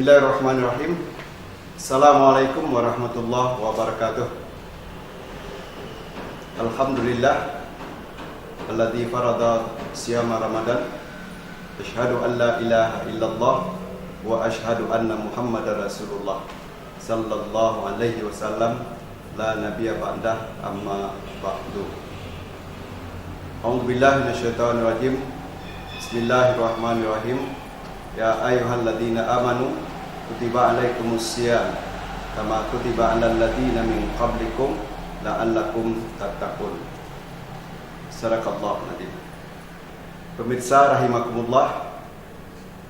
Bismillahirrahmanirrahim. Assalamualaikum warahmatullahi wabarakatuh. Alhamdulillah alladzi farada siyama Ramadan. Asyhadu an la ilaha illallah wa asyhadu anna Muhammadar Rasulullah sallallahu alaihi wasallam la nabiyya ba'dah amma ba'du. A'udzu billahi minasyaitonir rajim. Bismillahirrahmanirrahim. Ya ayyuhalladzina amanu kutiba alaikumus syiyam kama kutiba alal ladzina min qablikum la'allakum tattaqun. Sadaqallahu adzim. Pemirsa rahimakumullah,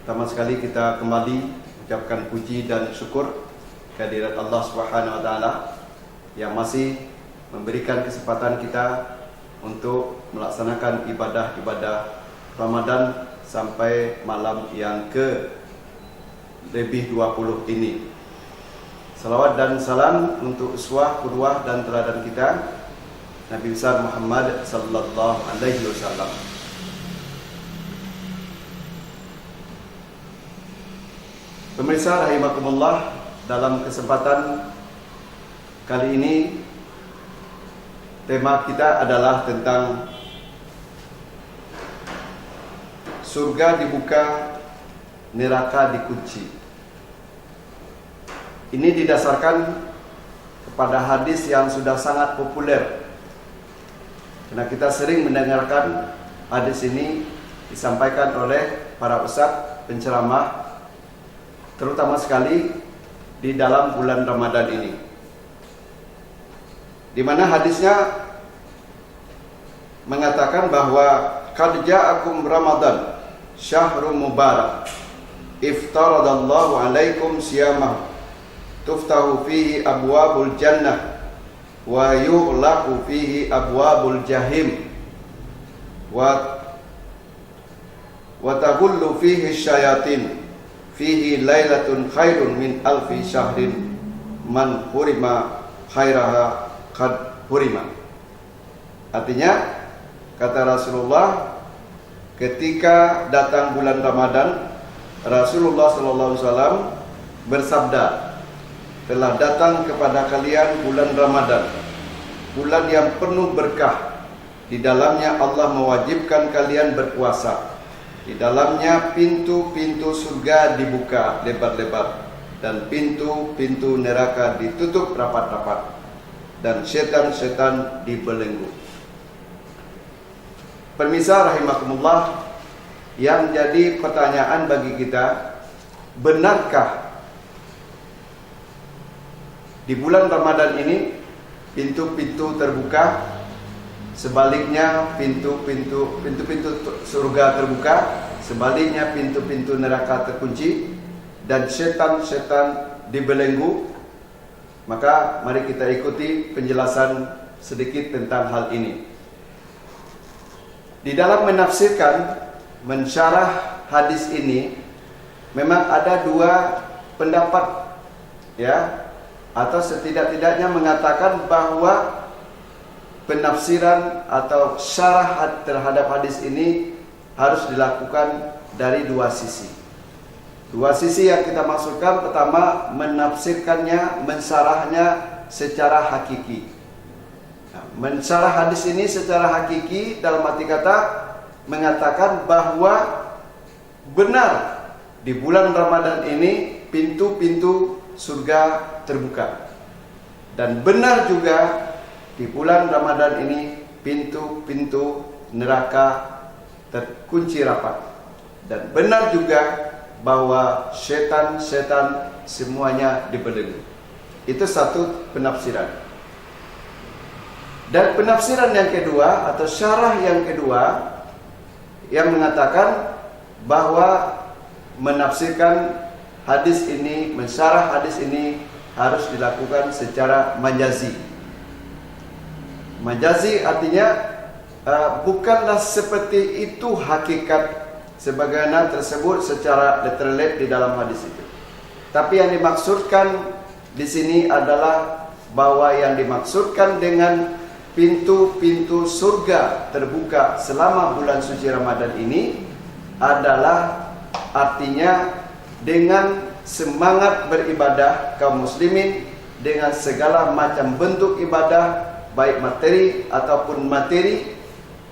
pertama sekali kita kembali ucapkan puji dan syukur kehadirat Allah Subhanahu wa taala yang masih memberikan kesempatan kita untuk melaksanakan ibadah-ibadah Ramadan sampai malam yang ke lebih 20 ini. Salawat dan salam untuk uswah, qudwah dan teladan kita Nabi besar Muhammad sallallahu alaihi wasallam. Pemirsa rahimakumullah, dalam kesempatan kali ini tema kita adalah tentang surga dibuka, neraka dikunci. Ini didasarkan kepada hadis yang sudah sangat populer. Karena kita sering mendengarkan hadis ini disampaikan oleh para ustadz penceramah, terutama sekali di dalam bulan Ramadan ini. Di mana hadisnya mengatakan bahwa qad ja'akum Ramadan syahrul mubarak iftaradallahu alaikum siyamah tuftahu fihi abwabul jannah wa yughlaqu fihi abwabul jahim wa tagullu fihi syayatin fihi lailatun khairun min alfi syahrin man hurima khairaha qad hurima. Artinya, kata Rasulullah, ketika datang bulan Ramadan, Rasulullah SAW bersabda, telah datang kepada kalian bulan Ramadan, bulan yang penuh berkah. Di dalamnya Allah mewajibkan kalian berpuasa. Di dalamnya pintu-pintu surga dibuka lebar-lebar, dan pintu-pintu neraka ditutup rapat-rapat, dan setan-setan dibelenggu. Pemirsa rahimakumullah, yang jadi pertanyaan bagi kita, benarkah di bulan Ramadan ini pintu-pintu terbuka, sebaliknya pintu-pintu surga terbuka, sebaliknya pintu-pintu neraka terkunci, dan setan-setan dibelenggu? Maka mari kita ikuti penjelasan sedikit tentang hal ini. Di dalam menafsirkan, mensyarah hadis ini, memang ada dua pendapat, ya, atau setidak-tidaknya mengatakan bahwa penafsiran atau syarah terhadap hadis ini harus dilakukan dari dua sisi. Dua sisi yang kita maksudkan, pertama menafsirkannya, mensyarahnya secara hakiki. Mensyarah hadis ini secara hakiki dalam arti kata mengatakan bahwa benar di bulan Ramadan ini pintu-pintu surga terbuka, dan benar juga di bulan Ramadan ini pintu-pintu neraka terkunci rapat, dan benar juga bahwa setan-setan semuanya dibelenggu. Itu satu penafsiran. Dan penafsiran yang kedua atau syarah yang kedua yang mengatakan bahwa menafsirkan hadis ini, mensyarah hadis ini harus dilakukan secara majazi. Majazi artinya bukanlah seperti itu hakikat sebagaimana tersebut secara literal di dalam hadis itu. Tapi yang dimaksudkan di sini adalah bahwa yang dimaksudkan dengan pintu-pintu surga terbuka selama bulan suci Ramadan ini adalah artinya dengan semangat beribadah kaum muslimin dengan segala macam bentuk ibadah, baik materi ataupun materi,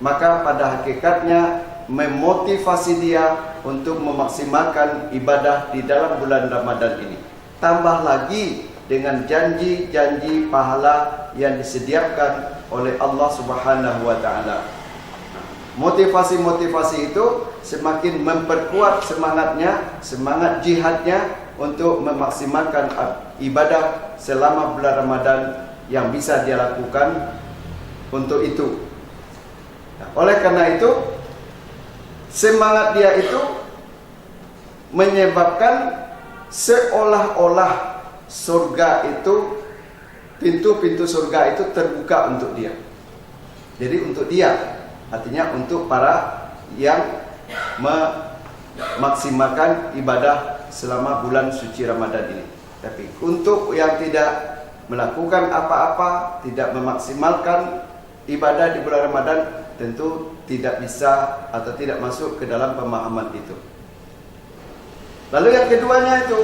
maka pada hakikatnya memotivasi dia untuk memaksimalkan ibadah di dalam bulan Ramadan ini. Tambah lagi dengan janji-janji pahala yang disediakan oleh Allah Subhanahu wa taala. Motivasi-motivasi itu semakin memperkuat semangatnya, semangat jihadnya untuk memaksimalkan ibadah selama bulan Ramadan yang bisa dia lakukan untuk itu. Oleh karena itu, semangat dia itu menyebabkan seolah-olah surga itu, pintu-pintu surga itu terbuka untuk dia. Jadi untuk dia, artinya untuk para yang memaksimalkan ibadah selama bulan suci Ramadan ini. Tapi untuk yang tidak melakukan apa-apa, tidak memaksimalkan ibadah di bulan Ramadan, tentu tidak bisa atau tidak masuk ke dalam pemahaman itu. Lalu yang keduanya itu,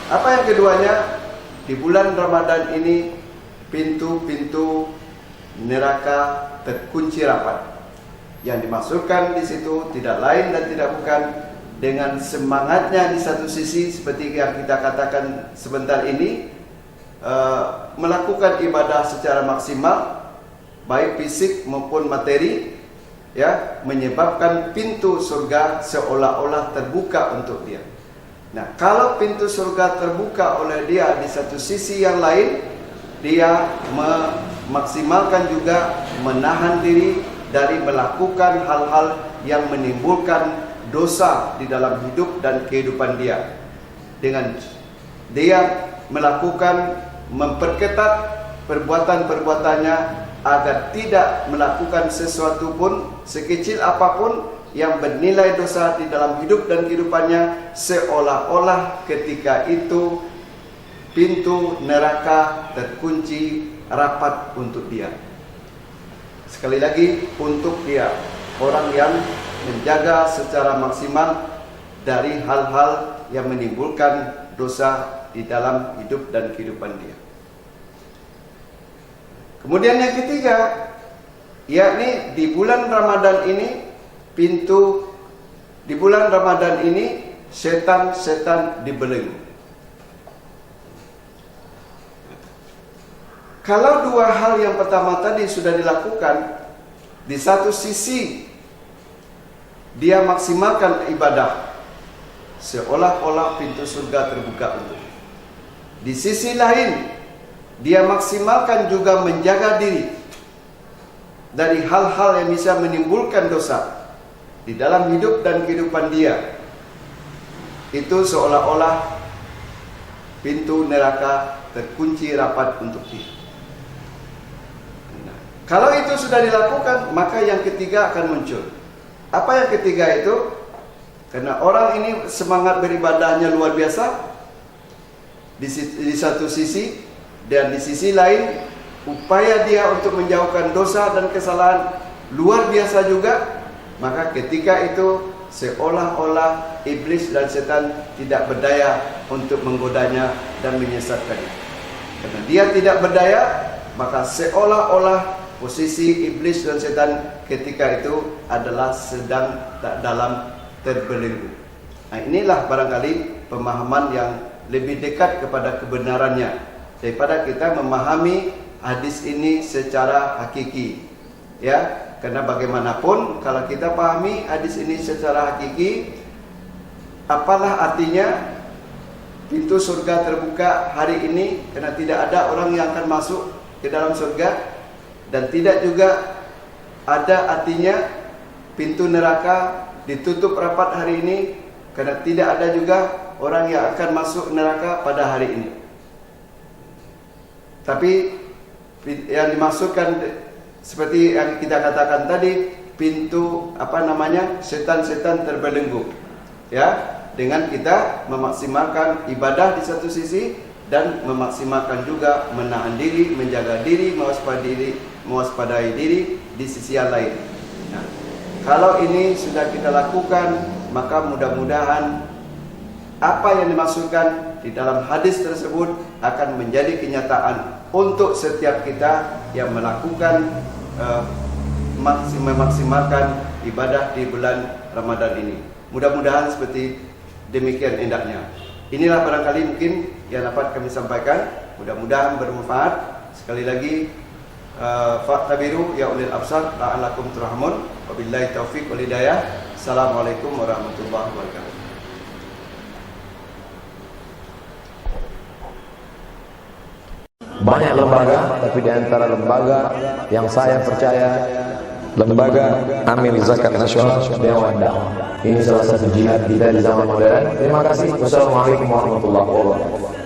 apa yang keduanya? Di bulan Ramadan ini pintu-pintu neraka terkunci rapat. Yang dimasukkan di situ tidak lain dan tidak bukan dengan semangatnya di satu sisi seperti yang kita katakan sebentar ini, melakukan ibadah secara maksimal baik fisik maupun materi, ya, menyebabkan pintu surga seolah-olah terbuka untuk dia. Nah, kalau pintu surga terbuka oleh dia, di satu sisi yang lain dia memaksimalkan juga menahan diri dari melakukan hal-hal yang menimbulkan dosa di dalam hidup dan kehidupan dia. Dengan dia melakukan, memperketat perbuatan-perbuatannya agar tidak melakukan sesuatu pun sekecil apapun yang bernilai dosa di dalam hidup dan kehidupannya, seolah-olah ketika itu pintu neraka terkunci rapat untuk dia. Sekali lagi, untuk dia, orang yang menjaga secara maksimal dari hal-hal yang menimbulkan dosa di dalam hidup dan kehidupan dia. Kemudian yang ketiga, yakni di bulan Ramadan ini, di bulan Ramadan ini setan-setan dibelenggu. Kalau dua hal yang pertama tadi sudah dilakukan, di satu sisi dia maksimalkan ibadah, seolah-olah pintu surga terbuka untuk. Di sisi lain, dia maksimalkan juga menjaga diri dari hal-hal yang bisa menimbulkan dosa di dalam hidup dan kehidupan dia. Itu seolah-olah pintu neraka terkunci rapat untuk dia. Kalau itu sudah dilakukan, maka yang ketiga akan muncul. Apa yang ketiga itu? Karena orang ini semangat beribadahnya luar biasa di satu sisi, dan di sisi lain upaya dia untuk menjauhkan dosa dan kesalahan luar biasa juga. Maka ketika itu seolah-olah iblis dan setan tidak berdaya untuk menggodanya dan menyesatkannya. Karena dia tidak berdaya, maka seolah-olah posisi iblis dan setan ketika itu adalah sedang dalam terbelenggu. Nah, inilah barangkali pemahaman yang lebih dekat kepada kebenarannya daripada kita memahami hadis ini secara hakiki. Ya, karena bagaimanapun kalau kita pahami hadis ini secara hakiki, apalah artinya pintu surga terbuka hari ini karena tidak ada orang yang akan masuk ke dalam surga. Dan tidak juga ada artinya pintu neraka ditutup rapat hari ini, karena tidak ada juga orang yang akan masuk neraka pada hari ini. Tapi yang dimaksudkan seperti yang kita katakan tadi, pintu setan-setan terbelenggu. Ya, dengan kita memaksimalkan ibadah di satu sisi dan memaksimalkan juga menahan diri, menjaga diri, mewaspadai diri di sisi yang lain. Nah, kalau ini sudah kita lakukan, maka mudah-mudahan apa yang dimaksudkan di dalam hadis tersebut akan menjadi kenyataan untuk setiap kita yang melakukan memaksimalkan ibadah di bulan Ramadan ini. Mudah-mudahan seperti demikian indahnya. Inilah barangkali mungkin yang dapat kami sampaikan. Mudah-mudahan bermanfaat. Sekali lagi, fa'tabiru ya ulil absar la'allakum turhamun. Wabillahi taufiq wal hidayah. Assalamualaikum warahmatullahi wabarakatuh. Banyak lembaga, tapi di antara lembaga yang saya percaya, Lembaga Amil Zakat Nasional Dewan Dakwah. Ini salah satu jihad kita di zaman modern. Terima kasih. Wassalamualaikum warahmatullahi wabarakatuh.